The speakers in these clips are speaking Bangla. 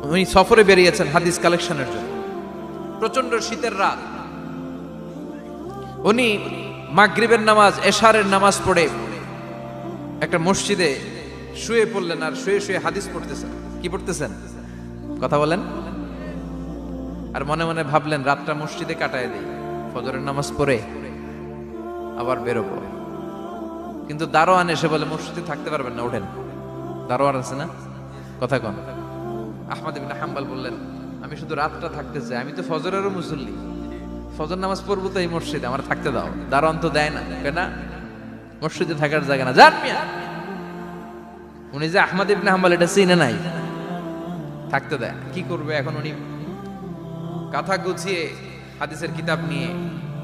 উনি সফরে বেরিয়েছেন হাদিস কালেকশনের জন্য। প্রচন্ড শীতের রাত, উনি মাগরিবের নামাজ, এশারের নামাজ পড়ে একটা মসজিদে শুয়ে পড়লেন, আর শুয়ে শুয়ে হাদিস পড়তেছেন। কি পড়তেছেন? কথা বলেন। আর মনে মনে ভাবলেন রাতটা মসজিদে কাটায় দিই, ফজরের নামাজ পড়ে আবার বেরোবো। কিন্তু দারোয়ান এসে বলে মসজিদে থাকতে পারবেন না, ওঠেন। দারোয়ান আছে না, কথা কন। আহমদ ইবনে হাম্বল বললেন আমি শুধু রাতটা থাকতে চাই, আমি তো ফজরেরও মুসল্লি, ফজর নামাজ পড়বো তো এই মসজিদে, আমার থাকতে দাও। দারোয়ান তো দেয় না, কেন? মসজিদে থাকার জায়গা না, যান মিয়া। উনি যে আহমদ ইবনে হাম্বল এটা চিনে নাই, থাকতে দেয়। কি করবে এখন? উনি কাঁথা গুছিয়ে হাদিসের কিতাব নিয়ে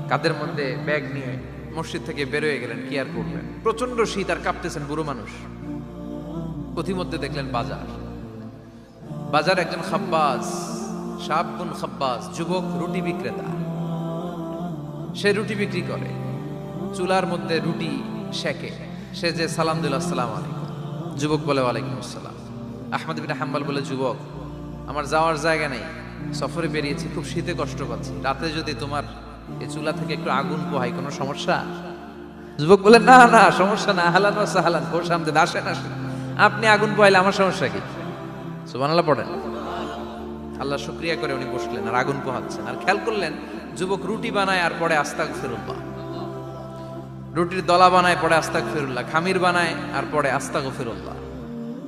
কাঁধের মধ্যে ব্যাগ নিয়ে মসজিদ থেকে বেরোয় গেলেন। কি আর করবেন, প্রচন্ড শীত, আর কাঁপতেছেন, বুড়ো মানুষ। পথিমধ্যে দেখলেন বাজার, বাজার একজন খাব্বাজ, শাবুন খাব্বাজ, যুবক রুটি বিক্রেতা। সে রুটি বিক্রি করে, চুলার মধ্যে রুটি সেকে। সে যে সালাম দিল, আসসালামু আলাইকুম। যুবক বলে ওয়ালাইকুম আসসালাম। আহমদ ইবনে হাম্বল বলে যুবক, আমার যাওয়ার জায়গা নেই, সফরে বেরিয়েছি, খুব শীতে কষ্ট পাচ্ছি, রাতে যদি তোমার এই চুলা থেকে একটু আগুন পোহাই কোনো সমস্যা? যুবক বলে না না, সমস্যা না, আহলান ওয়া সাহলান, বসে আমদের আসেন আসেন, আপনি আগুন পোহাইলে আমার সমস্যা কি? সুবহানাল্লাহ পড়েন। আল্লাহ শুকরিয়া করে উনি বসলেন আর আগুন পোহাচ্ছেন। আর খেয়াল করলেন যুবক রুটি বানায় আর পরে আস্তাগফিরুল্লাহ, রুটির দলা বানায় পরে আস্তাগফিরুল্লাহ, খামির বানায় আর পরে আস্তাগফিরুল্লাহ,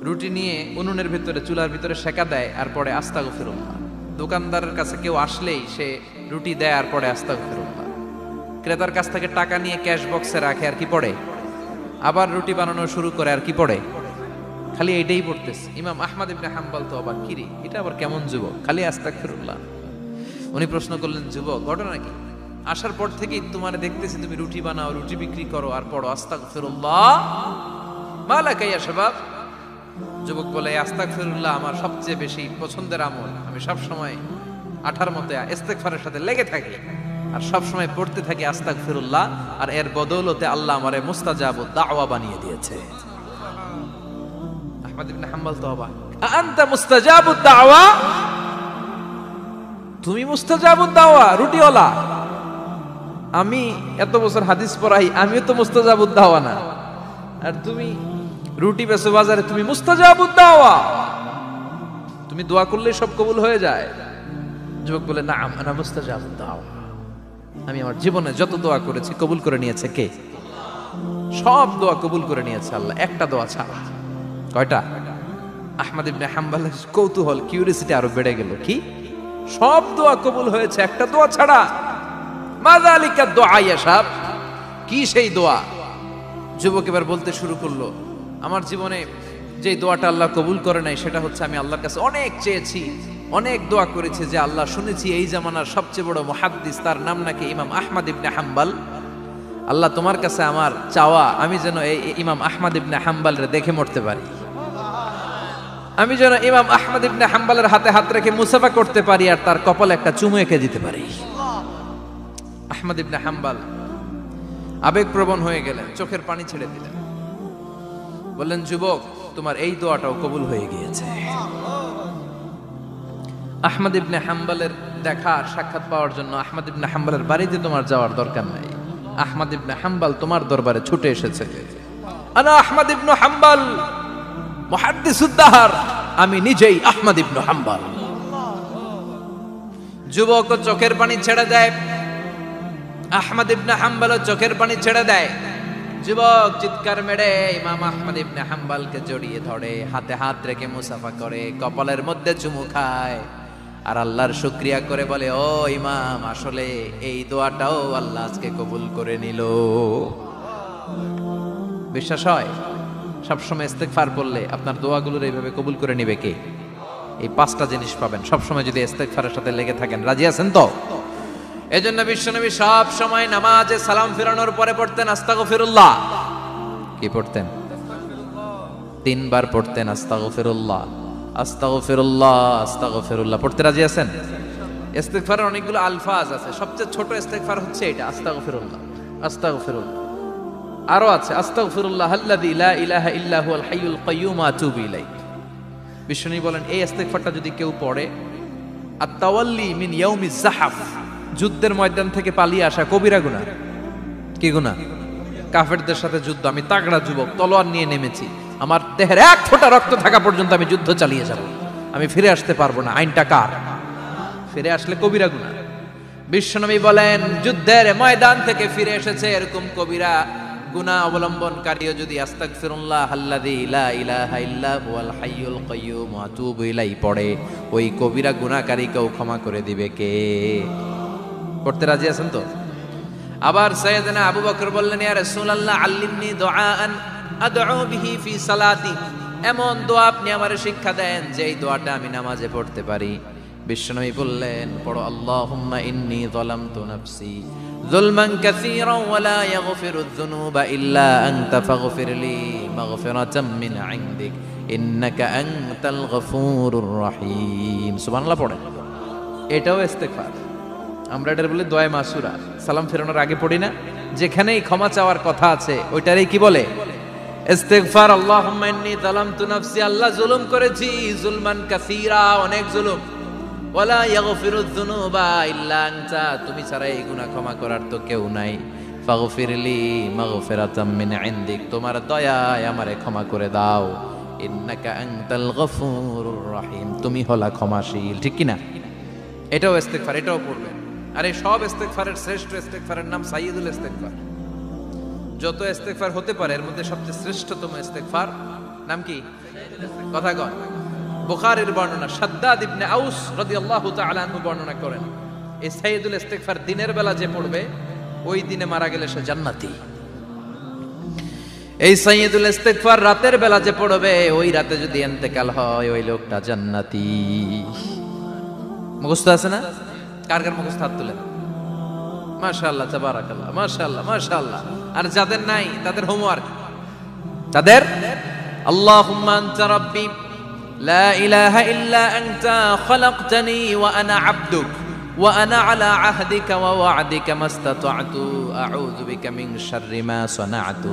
রুটি নিয়ে উনুনের ভিতরে চুলার ভিতরে সেকা দেয় আর পরে আস্তাগফিরুল্লাহ। দোকানদারের কাছে কেউ আসলেই সে রুটি দেয় আর পরে আস্তাগফিরুল্লাহ। ক্রেতার কাছ থেকে টাকা নিয়ে ক্যাশ বক্সে রাখে আর কি পড়ে, আবার রুটি বানানো শুরু করে আর কি পড়ে, খালি এইটাই পড়তেছে। ইমাম আহমদ ইবনে হাম্বল তো আবার কিরে, এটা আবার কেমন যুবক, খালি আস্তাগফিরুল্লাহ। উনি প্রশ্ন করলেন যুবক ঘটনা কি? আসার পর থেকেই তোমার দেখতেছি তুমি রুটি বানাও, রুটি বিক্রি করো আর পড়ো আস্তাগফিরুল্লাহ, মালাকা ইয়া শাবাব। যুবক বলে আস্তাগফিরুল্লাহ আমার সবচেয়ে বেশি পছন্দের আমল, আমি সব সময় আঠার মতো ইস্তেগফারের সাথে লেগে থাকি আর সব সময় পড়তে থাকি আস্তাগফিরুল্লাহ, আর এর বদৌলতে আল্লাহ আমারে মুস্তাজাবুদ দাওয়া বানিয়ে দিয়েছে। আহমদ ইবনে হাম্বল তো অবাক, আনতা মুস্তাজাবুদ দাওয়া, তুমি মুস্তাজাবুদ দাওয়া, রুটিওয়ালা। আমি এত বছর হাদিস পড়াই, আমিও তো মুস্তাজাবুদ দাওয়া না, আর তুমি রুটি বেচো বাজারে, তুমি মুস্তাজাবুদ দাওয়া, তুমি দোয়া করলেই সব কবুল হয়ে যায়। যুবক বলে না, আনা মুস্তাজাবুদ দাওয়া, আমি আমার জীবনে যত দোয়া করেছি কবুল করে নিয়েছে কে? সব দোয়া কবুল করে নিয়েছে আল্লাহ, একটা দোয়া ছাড়া। কয়টা? আহমদ ইবনে হাম্বলের কৌতূহল, কিউরিয়াসিটি আরো বেড়ে গেল। কি? সব দোয়া কবুল হয়েছে, একটা দোয়া ছাড়া। মাযালিকা দোয়া ইয়া শাব, কি সেই দোয়া? যুবক এবার বলতে শুরু করলো, আমার জীবনে যে দোয়াটা আল্লাহ কবুল করে নাই সেটা হচ্ছে আমি আল্লাহর কাছে অনেক চেয়েছি, অনেক দোয়া করেছি যে আল্লাহ, শুনেছি এই জামানার সবচেয়ে বড় মুহাদ্দিস, তার নাম নাকি ইমাম আহমদ ইবনে হাম্বল। আল্লাহ তোমার কাছে আমার চাওয়া, আমি যেন এই ইমাম আহমদ ইবনে হাম্বলরে দেখে মরতে পারি, আমি যেন ইমাম আহমদ ইবনে হাম্বলের হাতে হাত রেখে মুসাফা করতে পারি আর তার কপালে একটা চুমু এঁকে দিতে পারি। আহমদ ইবনে হাম্বল আবেগপ্রবণ হয়ে গেলেন, চোখের পানি ছেড়ে দিলেন, বললেন যুবক তোমার এই দোয়াটাও কবুল হয়ে গিয়েছে। আহমদ ইবনে হাম্বলের দেখা সাক্ষাৎ পাওয়ার জন্য আহমদ ইবনে হাম্বলের বাড়িতে তোমার যাওয়ার দরকার নাই, আহমদ ইবনে হাম্বল তোমার দরবারে ছুটে এসেছে। আনা আহমদ ইবনে হাম্বল মুহাদ্দিসুদ দাহর, আমি নিজেই আহমদ ইবনে হাম্বল। যুবক চোখের পানি ছেড়ে দেয়, আহমদ ইবনে হাম্বল চোখের পানি ছেড়ে দেয়। যুবক চিৎকার মেরে ইমাম আহমদ ইবনে হাম্বলকে জড়িয়ে ধরে, হাতে হাত রেখে মুসাফা করে, কপালের মধ্যে চুমু খায় আর আল্লাহর শুকরিয়া করে বলে, ও ইমাম, আসলে এই দোয়াটাও আল্লাহ আজকে কবুল করে নিল। বিশ্বাস হয়? সবসময় ইস্তেগফার করলে আপনার দোয়াগুলোর এইভাবে কবুল করে নিবে কে? এই পাঁচটা জিনিস পাবেন সবসময় যদি ইস্তেগফারের সাথে লেগে থাকেন। রাজি আছেন তো? এজন্য বিশ্বনবী সব সময় নামাজে সালাম ফিরানোর পরে পড়তেন আস্তাগফিরুল্লাহ। কি পড়তেন? 3 বার পড়তেন আস্তাগফিরুল্লাহ, আস্তাগফিরুল্লাহ, আস্তাগফিরুল্লাহ। পড়তে রাজি আছেন? ইস্তেগফারের অনেকগুলো আলফাজ আছে, সবচেয়ে ছোট ইস্তেগফার হচ্ছে এটা, আস্তাগফিরুল্লাহ, আস্তাগফিরুল্লাহ। আরো আছে আস্তাগফিরুল্লাহ আল্লাযী লা ইলাহা ইল্লা হুয়াল হাইয়ুল কাইয়্যুম আতুবু ইলাইহি। বিশ্বনবী বলেন এই ইস্তেগফারটা যদি কেউ পড়ে, আত-তাওয়াল্লি মিন ইয়াউমিজ যাহাফ, যুদ্ধের ময়দান থেকে পালিয়ে আসা কবিরা গুনাহ। কি গুনাহ? কাফেরদের সাথে যুদ্ধ, আমি তাগড়া যুবক, তলোয়ার নিয়ে নেমেছি, আমার দেহের এক ফোঁটা রক্ত থাকা পর্যন্ত আমি যুদ্ধ চালিয়ে যাব, আমি ফিরে আসতে পারবো না, আইনটা কার? ফিরে আসলে কবিরা গুনাহ। বিশ্বনবী বলেন যুদ্ধের ময়দান থেকে ফিরে এসেছে এরকম কবিরা গুনাহ অবলম্বনকারীও যদি আস্তাগফিরুল্লাহ আল্লাযী লা ইলাহা ইল্লা হুয়াল হাইয়ুল কাইয়্যুম ওয়া আতুবু ইলাইহি পড়ে, ওই কবিরা গুনাহকারীকেও ক্ষমা করে দিবে কে? পড়তে রাজি আছেন তো? আবার সাইয়েদনা আবু বকর বললেন, ইয়া রাসূলুল্লাহ আল্লিমনি দুআআন আদউ বিহি ফি সালাতি, এমন দোয়া আপনি আমারে শিক্ষা দেন যে এই দোয়াটা আমি নামাজে পড়তে পারি। বিশ্বনবী বললেন, পড়ো আল্লাহুম্মা ইন্নী যালামতু নাফসি যুলমান কাসীরান ওয়া লা ইয়াগফিরুয যুনুবা ইল্লা আনতা ফাগফিরলি মাগফিরাতাম মিন ইনদিক ইন্নাকা আনতাল গফুরুর রহিম। সুবহানাল্লাহ পড়েন, এটাও ইস্তেগফার। আমরা এটার বলে দোয়া মাসুরা, সালাম ফেরানোর আগে পড়ি না? যেখানেই ক্ষমা চাওয়ার কথা আছে ওইটারই কি বলে? ইস্তেগফার। আল্লাহুম্মা ইন্নী যালামতু নাফসি, আল্লাহ জুলুম করেছি, যুলমান কাসীরা, অনেক জুলুম, ওয়ালা ইয়াগফিরুয যুনুবা ইল্লা আনতা, তুমি ছাড়া এই গুনাহ ক্ষমা করার তো কেউ নাই, ফাগফিরলি মাগফিরাতাম মিন ইনদিক, তোমার দয়ায় আমারে ক্ষমা করে দাও, ইন্নাকা আনতাল গফুরুর রহিম, তুমি হলা ক্ষমাশীল। ঠিক কি না? এটাও ইস্তেগফার, এটাও পড়বেন। আর এই সব ইস্তেগফারের শ্রেষ্ঠ ইস্তেগফারের নাম সাইয়্যিদুল ইস্তেগফার। যত ইস্তেগফার হতে পারে এর মধ্যে সবচেয়ে শ্রেষ্ঠতম ইস্তেগফার নাম কি? কথা কন। বুখারীর বর্ণনা, শাদ্দাদ ইবনে আউস রাদিয়াল্লাহু তাআলা আনহু বর্ণনা করেন, এই সাইয়্যিদুল ইস্তেগফার দিনের বেলা যে পড়বে ওই দিনে মারা গেলে সে জান্নাতি। এই সাইয়্যিদুল ইস্তেগফার রাতের বেলা যে পড়বে ওই রাতে যদি ইন্তেকাল হয় ওই লোকটা জান্নাতি। মুখস্থ আছে না? কার কার মুখস্থ? হাত তুলেন। মাশাআল্লাহ, তাবারাকাল্লাহ, মাশাআল্লাহ, মাশাআল্লাহ। আর যাদের নাই তাদের হোমওয়ার্ক, তাদের আল্লাহুম্মা আনতা রাব্বি লা ইলাহা ইল্লা আনতা খালাকতানি ওয়া আনা আবদুক ওয়া আনা আলা আহদিকা ওয়া ওয়া'দিকা মাস্তাতা'তু আউযু বিকা মিন শাররি মা সানা'তু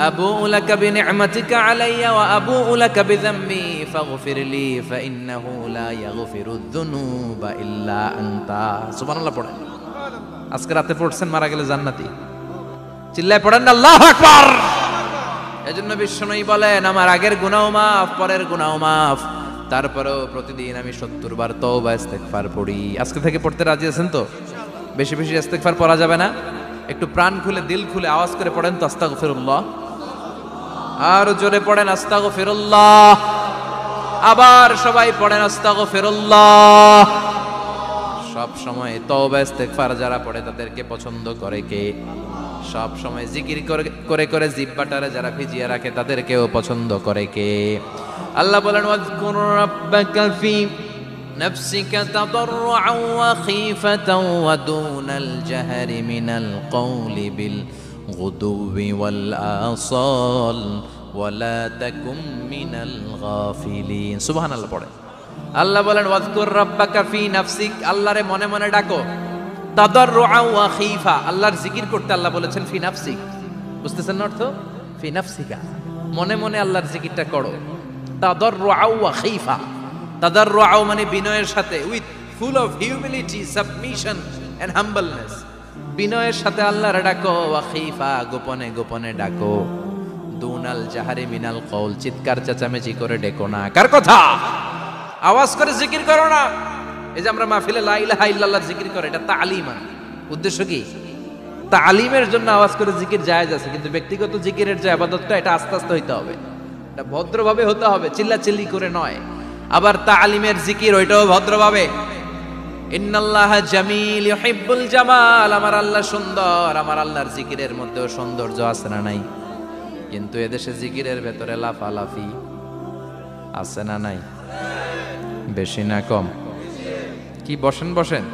আবুউ লাকা বিনি'মাতিকা আলাইয়া ওয়া আবুউ লাকা বিযামবি ফাগফিরলি ফাইন্নাহু লা ইয়াগফিরুয যুনুবা ইল্লা আনতা। সুবহানাল্লাহ পড়েন। আজকে রাতে পড়ছেন, মারা গেলে জান্নাতি। চিল্লায় পড়েন না আল্লাহু আকবার। এজন্য বিশ্বনবী বলেন আমার আগের গুনাহ মাফ, পরের গুনাহ মাফ, তারপরেও প্রতিদিন আমি 70 বার তওবা ইস্তেগফার পড়ি। আজকে থেকে পড়তে রাজি আছেন তো? বেশি বেশি ইস্তেগফার পড়া যাবে না? একটু প্রাণ খুলে দিল খুলে আওয়াজ করে পড়েন তো আস্তাগফিরুল্লাহ। আর জোরে পড়েন আস্তাগফিরুল্লাহ। আবার সবাই পড়েন আস্তাগফিরুল্লাহ। সব সময় তওবা ইস্তেগফার যারা পড়ে তাদেরকে পছন্দ করে কে? সব সময় জিকির করে করে জিহ্বাটারে যারা ভিজিয়ে রাখে তাদেরকেও পছন্দ করে কে? আল্লাহ বলেন ওয়াজকুর রাব্বাকা ফি নাফসিকা তাদাররুআন ওয়া খীফাতান ওয়া দুনাল জাহরি মিনাল কওলি বিল গুদুবি ওয়াল আসাল ওয়া লা তাকুম মিনাল গাফিলিন। সুবহানাল্লাহ পড়ে। আল্লাহ বলেন ওয়াজকুর রাব্বাকা ফি নাফসিক, আল্লাহরে মনে মনে ডাকো, তাদাররুআন ওয়া খীফা, আল্লাহর জিকির করতে আল্লাহ বলেছেন ফি নাফসিক। বুঝতেছেন না অর্থ? ফি নাফসিকা, মনে মনে আল্লাহর জিকিরটা করো। তাদাররুআন ওয়া খীফা, তাদাররুআ মানে বিনয়ের সাথে, with full of humility, submission and humbleness, বিনয়ের সাথে আল্লাহর ডাকো। ওয়া খীফা, গোপনে গোপনে ডাকো। দুনাল জাহারি মিনাল কওল, চিৎকার চেঁচামেচি করে ডেকো না। কার কথা? আওয়াজ করে জিকির করো না। এই যে আমরা মাহফিলে লা ইলাহা ইল্লাল্লাহর জিকির করে, এটা তালিমান। উদ্দেশ্য কি? তালিমের জন্য আওয়াজ করে জিকির জায়েজ আছে, কিন্তু ব্যক্তিগত জিকিরের যে ইবাদতটা এটা আস্তে আস্তে হইতে হবে, এটা ভদ্রভাবে হতে হবে, চিল্লাচিল্লি করে নয়। আবার তালিমের জিকির ওইটাও ভদ্রভাবে। ইন্নাল্লাহা জামিল ইউহিব্বুল জামাল, আমার আল্লাহ সুন্দর, আমার আল্লাহর জিকিরের মধ্যেও সৌন্দর্য আছে না নাই? কিন্তু এদেশে জিকিরের ভেতরে লাফালাফি আছে না নাই? বেশি না কম? কি বসেন বসেন,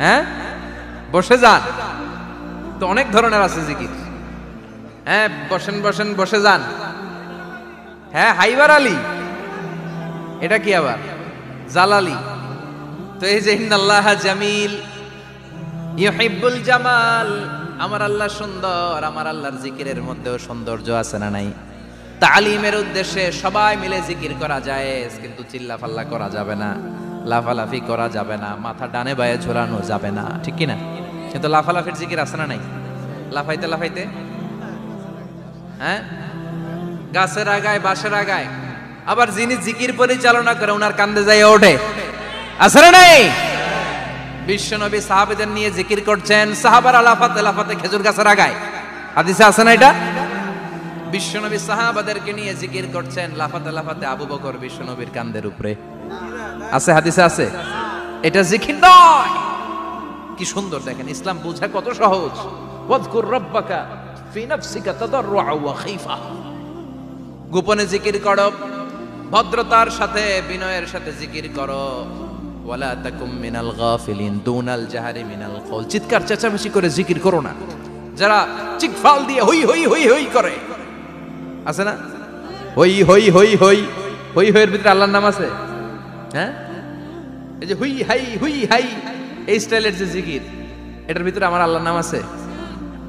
হ্যাঁ বসে যান তো, অনেক ধরনের আছে জিকির। হ্যাঁ বসেন বসেন, বসে যান। হ্যাঁ হাইবার আলী, এটা কি আবার জালালি? তো এই যে ইন্নাল্লাহা জামিল ইউহিব্বুল জামাল, আমার আল্লাহ সুন্দর, আমার আল্লাহর জিকিরের মধ্যেও সৌন্দর্য আছে না নাই? তালিমের উদ্দেশ্যে সবাই মিলে জিকির করা যায়, কিন্তু চিল্লাফাল্লা করা যাবে না, লাফালাফি করা যাবে না, মাথা ডানে বায়ে ঝোলানো যাবে না, ঠিক কি না? কিন্তু লাফালাফির জিকির আছে না নাই? লাফাইতে লাফাইতে, হ্যাঁ, গাছের আগায় বাঁশের আগায়, আবার যিনি জিকির পরিচালনা করে ওনার কান্দে যায় ওঠে, আছে না নাই? বিশ্বনবী সাহাবীদের নিয়ে জিকির করছেন, সাহাবারা লাফাতে লাফাতে খেজুর গাছের আগায়, হাদিসে আছে না এটা? বিশ্বনবী সাহাবাদেরকে নিয়ে জিকির করছেন, লাফাতে লাফাতে আবু বকর বিশ্বনবীর কান্দের উপরে, আছে হাদিসে আছে। এটা জিকির নয়। কি সুন্দর দেখেন, ইসলাম বোঝা কত সহজ। ওয়াজকুর রাব্বাকা ফি নাফসিকা তাদাররুআ ওয়া খাইফা, গোপনে জিকির করো, ভদ্রতার সাথে বিনয়ের সাথে জিকির করো। ওয়ালা তাকুম মিনাল গাফিলিন দুনাল জাহারি মিনাল কওল, চিৎকার চেঁচামেচি করে জিকির করো না। যারা চিকফাল দিয়ে হই হই হই হই করে, আছে না? হই হই হই হই হই হইয়ের ভিতরে আল্লাহর নাম আছে, হ্যাঁ? এই যে হুই হাই হুই হাই এই স্টাইলের যে জিকির, এটার ভিতরে আমার আল্লাহর নাম আছে?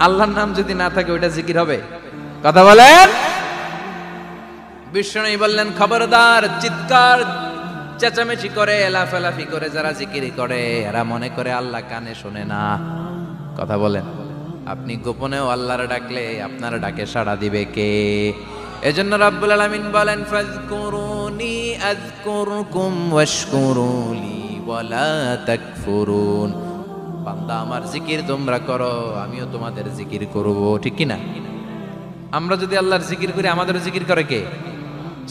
আল্লাহর নাম যদি না থাকে ওইটা জিকির হবে? কথা বলেন। বিষ্ণু বললেন, খবরদার, চিৎকার চেঁচামেচি করে লাফালাফি করে যারা জিকির করে এরা মনে করে আল্লাহ কানে শোনে না। কথা বলেন। আপনি গোপনেও আল্লাহর ডাকলে আপনার ডাকে সাড়া দিবে কে? এজন্য রাব্বুল আলামিন বলেন, ফাযকুরুনি আযকুরকুম ওয়াশকুরুলি ওয়ালা তাকফুরুন। বান্দা আমার জিকির তোমরা করো, আমিও তোমাদের জিকির করব, ঠিক কি না? আমরা যদি আল্লাহর জিকির করি, আমাদের জিকির করে কে?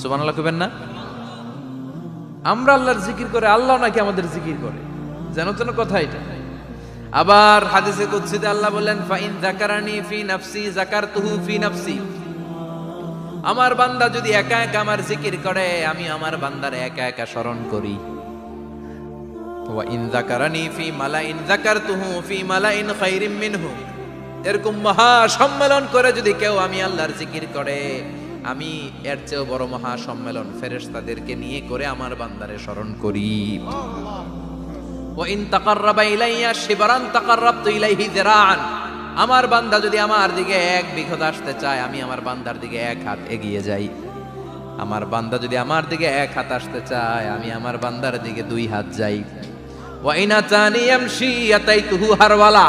সুবহানাল্লাহ কইবেন না? আমরা আল্লাহর জিকির করে, আল্লাহ নাকি আমাদের জিকির করে, জানো তো না কথা এটা। আবার হাদিসে কুদসিতে আল্লাহ বলেন, ফাইন যাকারানি ফি নাফসি যাকারতুহু ফি নাফসি। আমার বান্দা যদি একা একা আমার জিকির করে, আমি আমার বান্দার একা একা স্মরণ করি। ওয়া ইন যাকারানি ফি মালাইন যাকারতুহু ফি মালাইন খায়রিম মিনহু। এরকম মহা সম্মেলন করে যদি কেউ আমি আল্লাহর জিকির করে, আমি এর চেয়েও বড় মহা সম্মেলন ফেরেশতাদেরকে নিয়ে করে আমার বান্দারে স্মরণ করি। ওয়া ইন তাকাররাবা ইলাইয়া শিবরান তাকাররাবতু ইলাইহি যিরাআন। আমার বান্দা যদি আমার দিকে এক বিঘত আসতে চায়, আমি আমার বান্দার দিকে এক হাত এগিয়ে যাই। আমার বান্দা যদি আমার দিকে এক হাত আসতে চায়, আমি আমার বান্দার দিকে দুই হাত যাই। ওয়া ইন আতানি ইয়ামশি আতাইতুহু হারওয়ালা।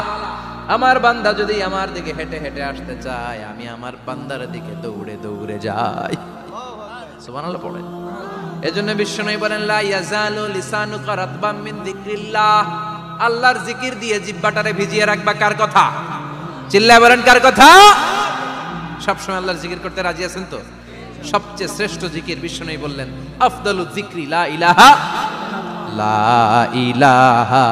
আমার বান্দা যদি আমার দিকে হেঁটে হেঁটে আসতে চায়, আমি আমার বান্দার দিকে দৌড়ে দৌড়ে যাই। সুবহানাল্লাহ পড়েন। এজন্য বিশ্বনবী বলেন, লা ইয়াজালু লিসানুকা রাতবাম মিন যিকরিল্লাহ। আল্লাহর জিকির দিয়ে জিহ্বাটারে ভিজিয়ে রাখবা। কার কথা? চিল্লায় বলেন, কার কথা? সবসময় আল্লাহর জিকির করতে রাজি আছেন তো? সবচেয়ে শ্রেষ্ঠ জিকির বিশ্বনবী বললেন, আফদালু যিকরি লা ইলাহা লা ইলাহা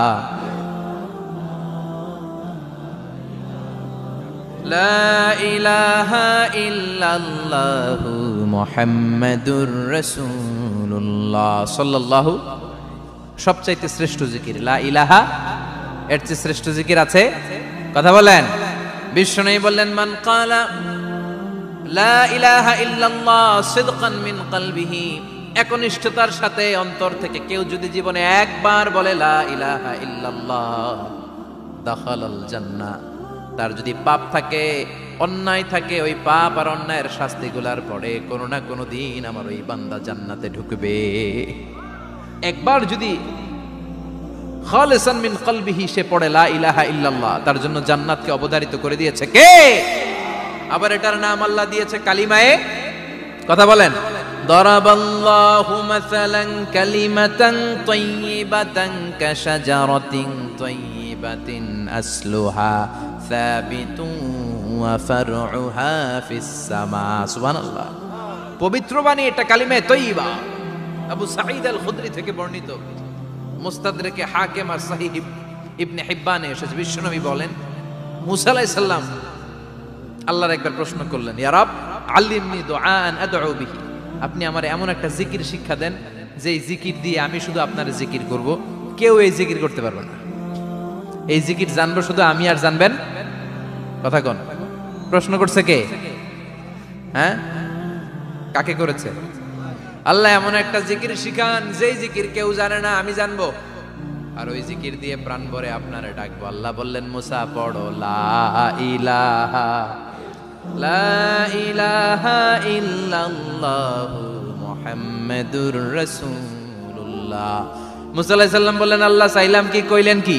লা ইলাহা ইল্লাল্লাহু মুহাম্মাদুর রাসূলুল্লাহ সাল্লাল্লাহু। সবচাইতে শ্রেষ্ঠ জিকির লা ইলাহা। এর চেয়ে শ্রেষ্ঠ জিকির আছে? কথা বলেন। বিশ্বনবী বললেন, মান ক্বালা লা ইলাহা ইল্লাল্লাহ সিদকান মিন কলবিহি, একনিষ্ঠতার সাথে অন্তর থেকে কেউ যদি জীবনে একবার বলে লা ইলাহা ইল্লাল্লাহ, দাখালাল জান্নাহ। তার যদি পাপ থাকে, অন্যায় থাকে, ওই পাপ আর অন্যায়ের শাস্তিগুলার পরে কোনো না কোনো দিন আমার ওই বান্দা জান্নাতে ঢুকবে। একবার যদি খালিসান মিন কলবিহি সে পড়ে লা ইলাহা ইল্লাল্লাহ, তার জন্য জান্নাতকে অবধারিত করে দিয়েছে কে? আবার এটার নাম আল্লাহ দিয়েছে কালিমায়ে। কথা বলেন। দরাবাল্লাহু মাসালান কালিমাতান তাইয়িবাতান কাশাজারাতিন তাইয়িবাতিন আসলুহা সাবিতুন ওয়া ফারউহা ফিস সামা। সুবহানাল্লাহ। পবিত্র বাণী এটা কালিমায়ে তাইয়িবা। আবু সাঈদ আল খুদরি থেকে বর্ণিত, মুস্তাদরেকে হাকিম আর সহিহ ইবনে হিব্বানে এসেছে। বিশ্বনবী বলেন, মুসা আলাইহিস সালাম আল্লাহর একবার প্রশ্ন করলেন, ইয়া রাব আল্লিমনি দুআআন আদউ বিহি। আপনি আমার এমন একটা জিকির শিক্ষা দেন যে এই জিকির দিয়ে আমি শুধু আপনার জিকির করব, কেউ এই জিকির করতে পারবে না। এই জিকির জানবো শুধু আমি আর জানবেন। কথা কোন? প্রশ্ন করছে কে? হ্যাঁ, কাকে করেছে? আল্লাহ এমন একটা জিকির শিখান যেই জিকির কেউ জানে না, আমি জানবো, আর ওই জিকির দিয়ে প্রাণ ভরে আপনারে ডাকবো। আল্লাহ বললেন, মুসা পড়ো লা ইলাহা লা ইলাহা ইল্লাল্লাহ মুহাম্মাদুর রাসূলুল্লাহ। মুসা আলাইহিস সালাম বললেন, আল্লাহ চাইলাম কি, কইলেন কি?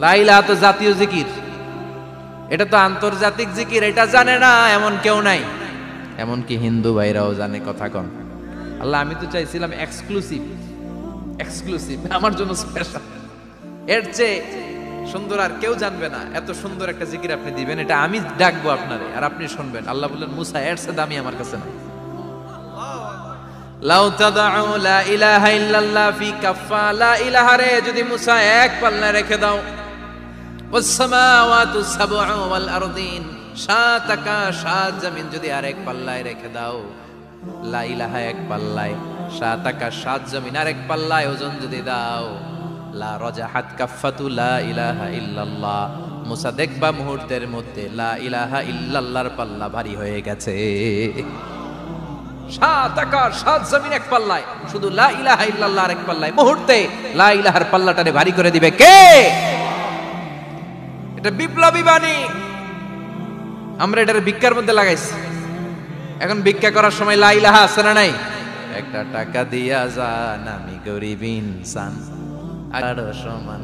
লা ইলাহা তো জাতীয় জিকির, এটা তো আন্তর্জাতিক জিকির, এটা জানে না এমন কেউ নাই। এমনকি হিন্দু ভাইরাও জানে। কথা কন। আল্লাহ আমি তো চাইছিলাম এক্সক্লুসিভ, আমার জন্য স্পেশাল, এর চেয়ে সুন্দর আর কেউ জানবে না, এত সুন্দর একটা জিকির আপনি দিবেন, এটা আমি ডাকবো আপনারে আর আপনি শুনবেন। আল্লাহ বললেন, মুসা এর চেয়ে দামি আমার কাছে নাই। লাউ তাদউ লা ইলাহা ইল্লাল্লাহ ফি কাফা, লা ইলাহা রে যদি মুসা এক পাল্লায় রেখে দাও, ওয়াস সামাওয়াতু সাবউ ওয়াল আরদিন, সাত আকাশ সাত জমিন যদি আরেক পাল্লায় রেখে দাও, লা ইলাহা এক পাল্লায়, সাত আকাশ সাত জমিন আরেক পাল্লায় ওজন যদি দাও, লা রাজাহাত কাফাতু লা ইলাহা ইল্লাল্লাহ, মুসা দেখবা মুহূর্তের মধ্যে লা ইলাহা ইল্লাল্লাহর পাল্লা ভারী হয়ে গেছে। সাত আকাশ সাত জমিন এক পাল্লায়, শুধু লা ইলাহা ইল্লাল্লাহ আরেক পাল্লায়, মুহূর্তে লা ইলাহার পাল্লাটারে ভারী করে দিবে কে? এটা বিপ্লবী বাণী। আমরা এটার ভিক্ষার মধ্যে লাগাইছি। এখন ভিক্ষা করার সময় লা ইলাহা আছে না নাই? একটা টাকা দিয়া যান, আমি গরিব ইনসান আরো সমান,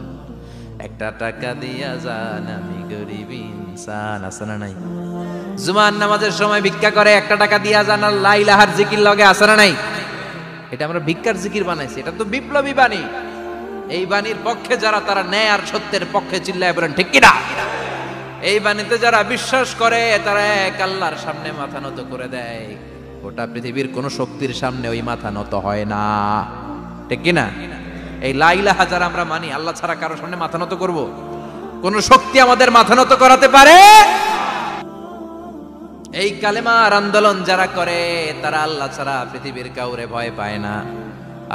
একটা টাকা দিয়া যান, আমি গরিব ইনসান, আছে না নাই? জুমার নামাজের সময় ভিক্ষা করে, একটা টাকা দিয়া যান, আর লা ইলাহার জিকির লগে, আছে না নাই? এটা আমরা ভিক্ষার জিকির বানাইছি, এটা তো বিপ্লবী বাণী। এই বাণীর পক্ষে যারা, তারা ন্যায় আর সত্যের পক্ষে চিল্লায় বলেন ঠিক কিনা? এই বাণীতে যারা বিশ্বাস করে তারা এক আল্লাহর সামনে মাথা নত করে দেয়। গোটা পৃথিবীর কোন শক্তির সামনে ওই মাথা নত হয় না, ঠিক কিনা? এই লা ইলাহা যারা আমরা মানি, আল্লাহ ছাড়া কারো সামনে মাথা নত করব? কোন শক্তি আমাদের মাথা নত করাতে পারে? এই কালেমার আন্দোলন যারা করে তারা আল্লাহ ছাড়া পৃথিবীর কাউরে ভয় পায় না,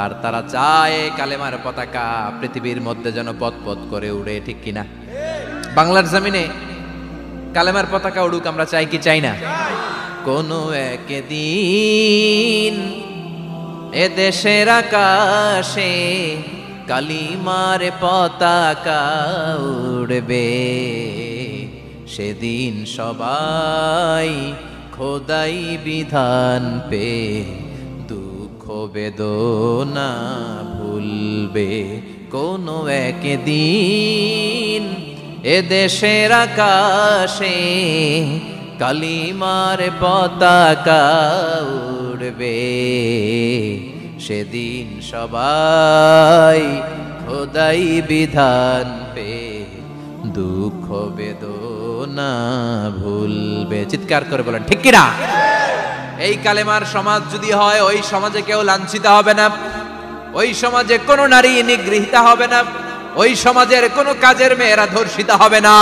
আর তারা চায় কালেমার পতাকা পৃথিবীর মধ্যে যেন পথ করে উড়ে, ঠিক কিনা? বাংলার জমিনে কালেমার পতাকা উড়ুক, আমরা চাই কি চাই না? কোনো একদিন এ দেশের আকাশে কালিমার পতাকা উড়বে, সেদিন সবাই খোদাই বিধান পে দুঃখ বেদনা ভুলবে। কোনো একদিন এ দেশের আকাশে কালিমার পতাকা উড়বে, সেদিন সবাই খোদাই বিধান পে দুঃখ বেদনা ভুলবে। চিৎকার করে বলেন ঠিক কিনা? এই কালেমার সমাজ যদি হয়, ওই সমাজে কেউ লাঞ্ছিত হবে না, ওই সমাজে কোনো নারী নিগৃহীতা হবে না, ওই সমাজের কোনো কাজের মেয়েরা ধর্ষিত হবে না,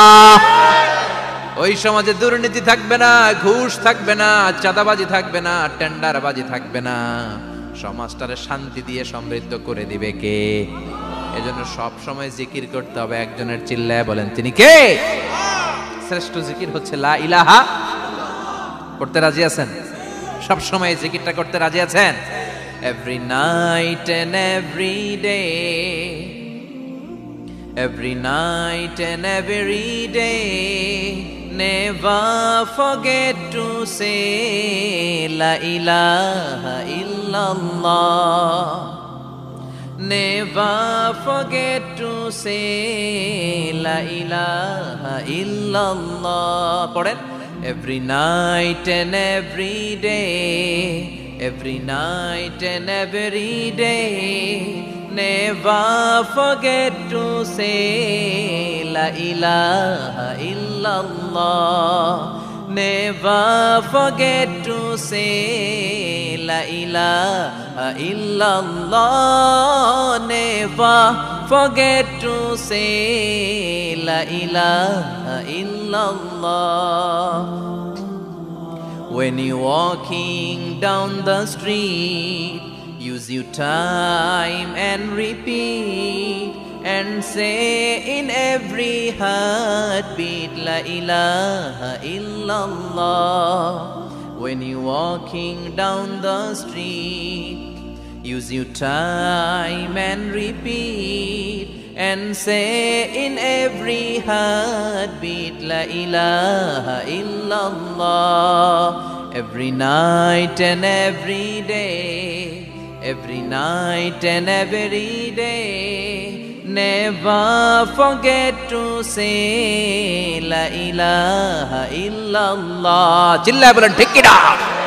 ওই সমাজে দুর্নীতি থাকবে না, ঘুষ থাকবে না, চাঁদাবাজি থাকবে না, টেন্ডারবাজি থাকবে না। সমাজটারে শান্তি দিয়ে সমৃদ্ধ করে দিবে কে? এজন্য সব সময় জিকির করতে হবে একজনের, চিল্লায় বলেন তিনি কে? শ্রেষ্ঠ জিকির হচ্ছে লা ইলাহা। করতে রাজি আছেন? সব সময় জিকিরটা করতে রাজি আছেন? Every night and every day, every night and every day, never forget to say la ilaha illallah, never forget to say la ilaha illallah. পড়েন, every night and every day, every night and every day, never forget to say la ilaha illallah, never forget to say la ilaha illallah, never forget to say la ilaha illallah. When you're walking down the street, use your time and repeat, and say in every heartbeat la ilaha illallah. When you're walking down the street, Use your time and repeat and say in every heartbeat, La ilaha illallah. Every night and every day, every night and every day, never forget to say La ilaha illallah. Chilla bolan, take it out.